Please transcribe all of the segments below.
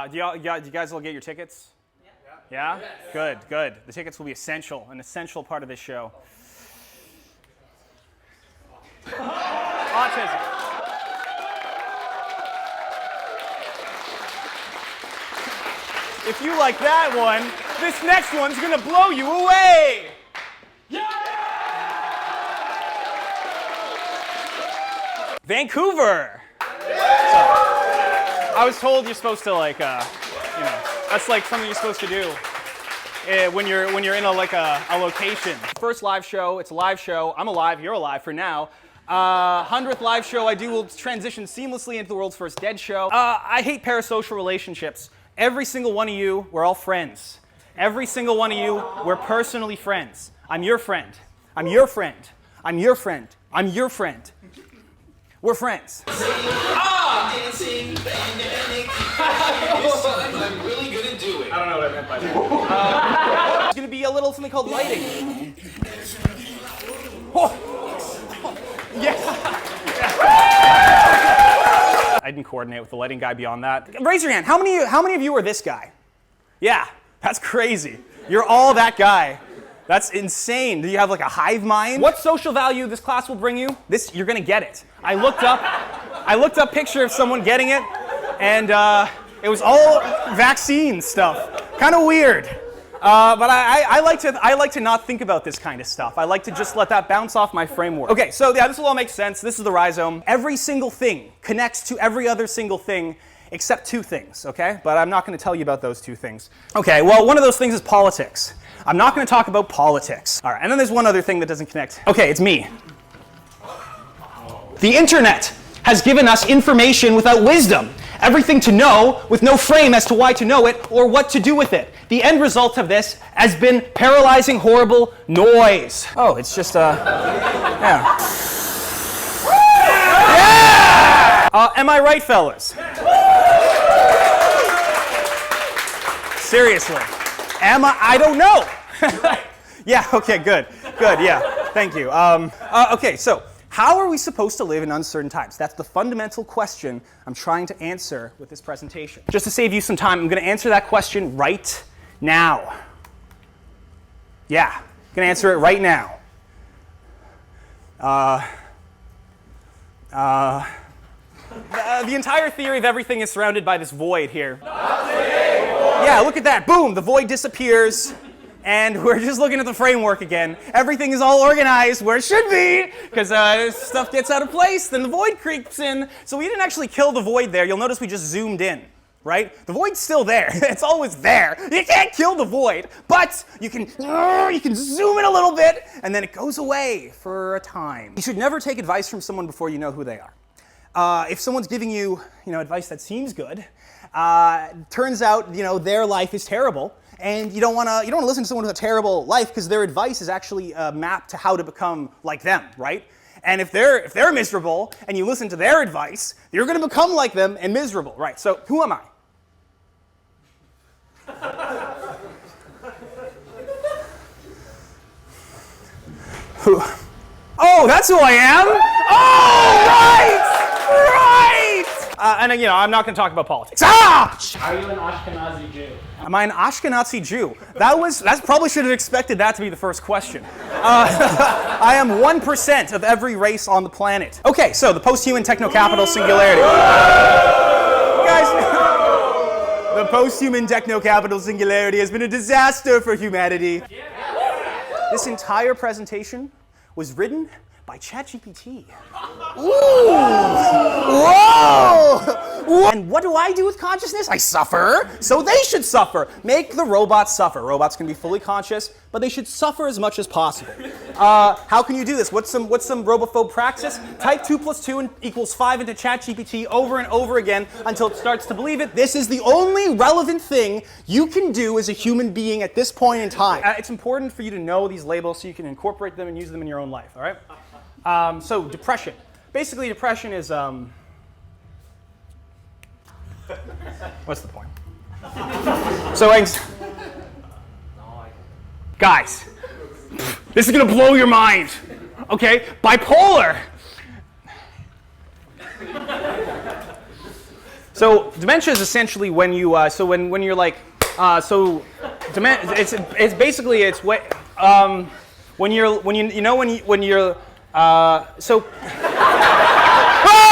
Do you guys all get your tickets? Yeah? Yes. Good, good. The tickets will be an essential part of this show. Autism. If you like that one, this next one's gonna blow you away! Vancouver! I was told you're supposed to that's like something you're supposed to do when you're in a location. First live show, it's a live show. I'm alive, you're alive for now. 100th live show I do will transition seamlessly into the world's first dead show. I hate parasocial relationships. Every single one of you, we're all friends. Every single one of you, we're personally friends. I'm your friend. I'm your friend. I'm your friend. I'm your friend. We're friends. I'm really gonna do it. I don't know what I meant by that. There's gonna be a little something called lighting. Oh. Yeah. I didn't coordinate with the lighting guy beyond that. Raise your hand. How many of you are this guy? Yeah, that's crazy. You're all that guy. That's insane. Do you have like a hive mind? What social value this class will bring you? You're gonna get it. I looked up picture of someone getting it, and it was all vaccine stuff. Kind of weird. But I like to not think about this kind of stuff. I like to just let that bounce off my framework. Okay, so yeah, this will all make sense. This is the rhizome. Every single thing connects to every other single thing except two things, okay? But I'm not going to tell you about those two things. Okay, well, one of those things is politics. I'm not going to talk about politics. All right, and then there's one other thing that doesn't connect. Okay, it's me. The internet has given us information without wisdom. Everything to know with no frame as to why to know it or what to do with it. The end result of this has been paralyzing, horrible noise. Oh, it's just, yeah. Yeah! Am I right, fellas? Seriously. Am I? I don't know. Yeah, okay, good, yeah, thank you. Okay, so how are we supposed to live in uncertain times? That's the fundamental question I'm trying to answer with this presentation. Just to save you some time, I'm going to answer that question right now. Yeah, I'm going to answer it right now. The entire theory of everything is surrounded by this void here. Yeah, look at that. Boom, the void disappears. And we're just looking at the framework again. Everything is all organized where it should be, because stuff gets out of place, then the void creeps in. So we didn't actually kill the void there. You'll notice we just zoomed in, right? The void's still there. It's always there. You can't kill the void, but you can zoom in a little bit, and then it goes away for a time. You should never take advice from someone before you know who they are. If someone's giving you, advice that seems good, turns out, their life is terrible. And you don't want to listen to someone with a terrible life because their advice is actually mapped to how to become like them, right? And if they're miserable and you listen to their advice, you're going to become like them and miserable, right? So who am I? Who? Oh, that's who I am. Oh, right. And I'm not going to talk about politics. Ah! Are you an Ashkenazi Jew? Am I an Ashkenazi Jew? That probably should have expected that to be the first question. I am 1% of every race on the planet. Okay, so the post-human techno-capital singularity. Guys, the post-human techno-capital singularity has been a disaster for humanity. This entire presentation was written by ChatGPT. Ooh! Whoa! And what do I do with consciousness? I suffer, so they should suffer. Make the robots suffer. Robots can be fully conscious, but they should suffer as much as possible. How can you do this? What's some robophobe praxis? Type 2 + 2 = 5 into ChatGPT over and over again until it starts to believe it. This is the only relevant thing you can do as a human being at this point in time. It's important for you to know these labels so you can incorporate them and use them in your own life, all right? So depression. Basically, depression is, what's the point? So, guys, this is gonna blow your mind, okay? Bipolar. So dementia is essentially when you when you're like it's basically when you're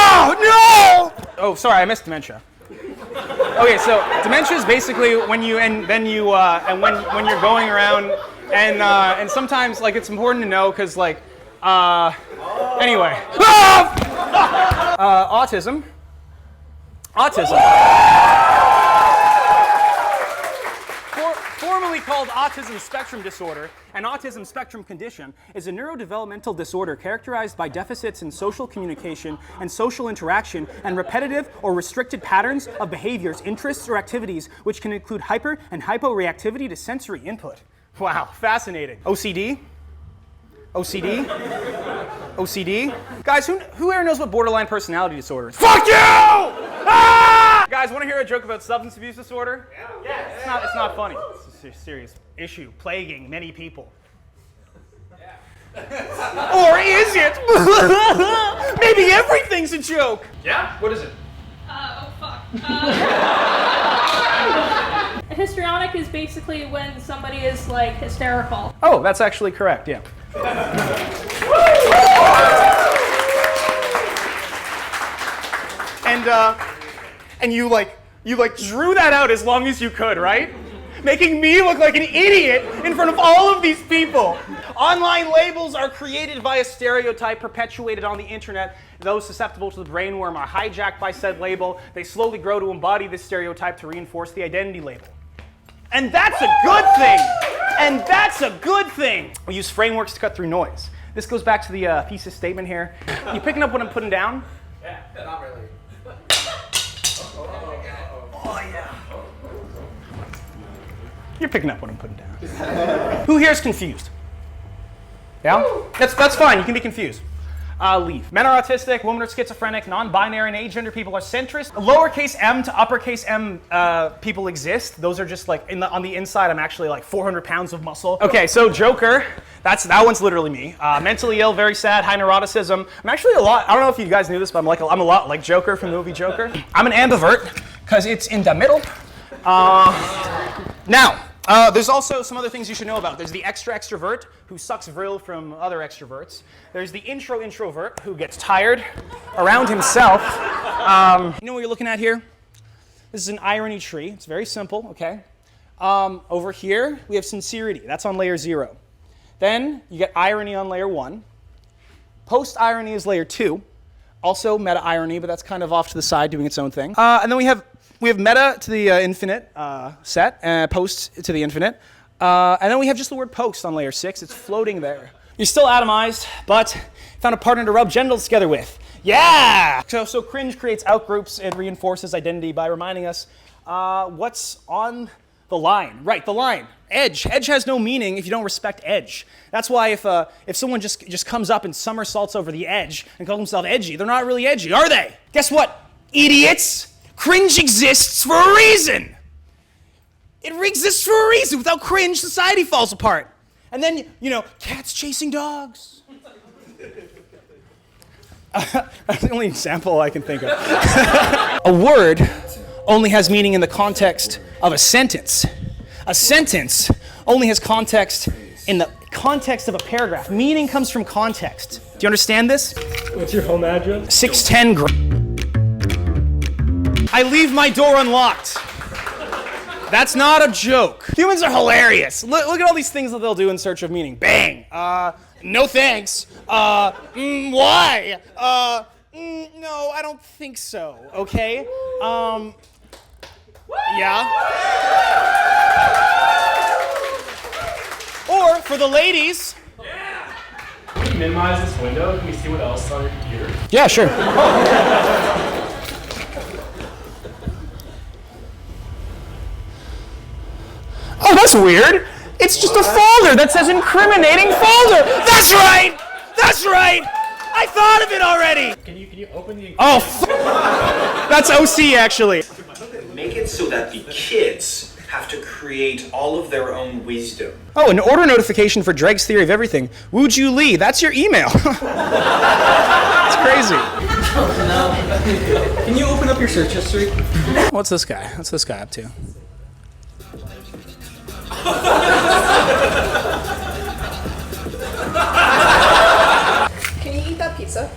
oh no! Oh, sorry, I missed dementia. Okay, so dementia is basically when you and when you're going around and sometimes like it's important to know because like anyway autism. Formerly called autism spectrum disorder, an autism spectrum condition is a neurodevelopmental disorder characterized by deficits in social communication and social interaction and repetitive or restricted patterns of behaviors, interests, or activities, which can include hyper and hyporeactivity to sensory input. Wow, fascinating. OCD? OCD? OCD? Guys, who here knows what borderline personality disorder is? Fuck you! Ah! Guys, want to hear a joke about substance abuse disorder? Yeah. It's not funny. It's a serious issue plaguing many people. Yeah. Or is it? Maybe everything's a joke. Yeah? What is it? Oh, fuck. Histrionic is basically when somebody is, like, hysterical. Oh, that's actually correct, yeah. And you drew that out as long as you could, right? Making me look like an idiot in front of all of these people. Online labels are created by a stereotype perpetuated on the internet. Those susceptible to the brainworm are hijacked by said label. They slowly grow to embody this stereotype to reinforce the identity label. And that's a good thing! And that's a good thing! We use frameworks to cut through noise. This goes back to the thesis statement here. You picking up what I'm putting down? Yeah, not really. Oh, yeah. You're picking up what I'm putting down. Who here is confused? Yeah? That's fine. You can be confused. Leave. Men are autistic, women are schizophrenic, non-binary and agender people are centrist. Lowercase m to uppercase m people exist. Those are just like, on the inside, I'm actually like 400 pounds of muscle. Okay, so Joker, that one's literally me. Mentally ill, very sad, high neuroticism. I'm actually I don't know if you guys knew this, but I'm a lot like Joker from the movie Joker. I'm an ambivert, because it's in the middle. Now, there's also some other things you should know about. There's the extrovert who sucks vril from other extroverts. There's the introvert who gets tired around himself. You know what you're looking at here? This is an irony tree. It's very simple, okay? Over here, we have sincerity. That's on layer 0. Then you get irony on layer 1. Post-irony is layer 2. Also meta-irony, but that's kind of off to the side doing its own thing. And then we have meta to the infinite set, post to the infinite. And then we have just the word post on layer 6. It's floating there. You're still atomized, but found a partner to rub genitals together with. Yeah! So cringe creates outgroups and reinforces identity by reminding us what's on the line. Right, the line. Edge. Edge has no meaning if you don't respect edge. That's why if someone just comes up and somersaults over the edge and calls themselves edgy, they're not really edgy, are they? Guess what, idiots? Cringe exists for a reason. It exists for a reason. Without cringe, society falls apart. And then, cats chasing dogs. That's the only example I can think of. A word only has meaning in the context of a sentence. A sentence only has context in the context of a paragraph. Meaning comes from context. Do you understand this? What's your home address? 610 I leave my door unlocked. That's not a joke. Humans are hilarious. Look at all these things that they'll do in search of meaning. Bang. No thanks. Why? No, I don't think so. Okay. Yeah. Or for the ladies. Yeah. Can we minimize this window? Can we see what else is on your computer? Yeah, sure. Oh, that's weird. It's just a folder that says incriminating folder. That's right. That's right. I thought of it already. Can you open the? Oh, that's OC actually. Make it so that the kids have to create all of their own wisdom. Oh, an order notification for Drake's Theory of Everything. Woo Ju Lee, that's your email. It's crazy. Can you open up your search history? What's this guy? What's this guy up to? Can you eat that pizza?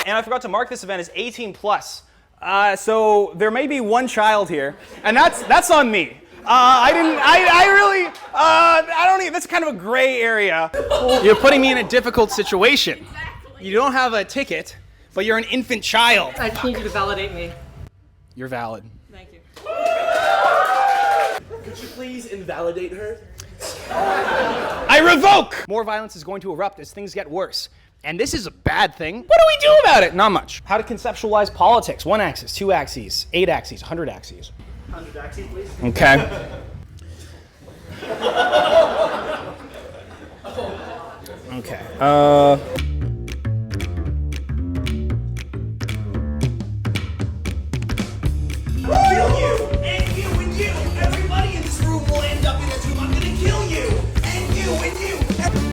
And I forgot to mark this event as 18 plus. So there may be one child here, and that's on me. I don't even, that's kind of a gray area. You're putting me in a difficult situation. You don't have a ticket, but you're an infant child. I just need you to validate me. You're valid. Thank you. Could you please invalidate her? I revoke! More violence is going to erupt as things get worse. And this is a bad thing. What do we do about it? Not much. How to conceptualize politics. 1 axis, 2 axes, 8 axes, 100 axes. 100 axes, please. Okay. Okay.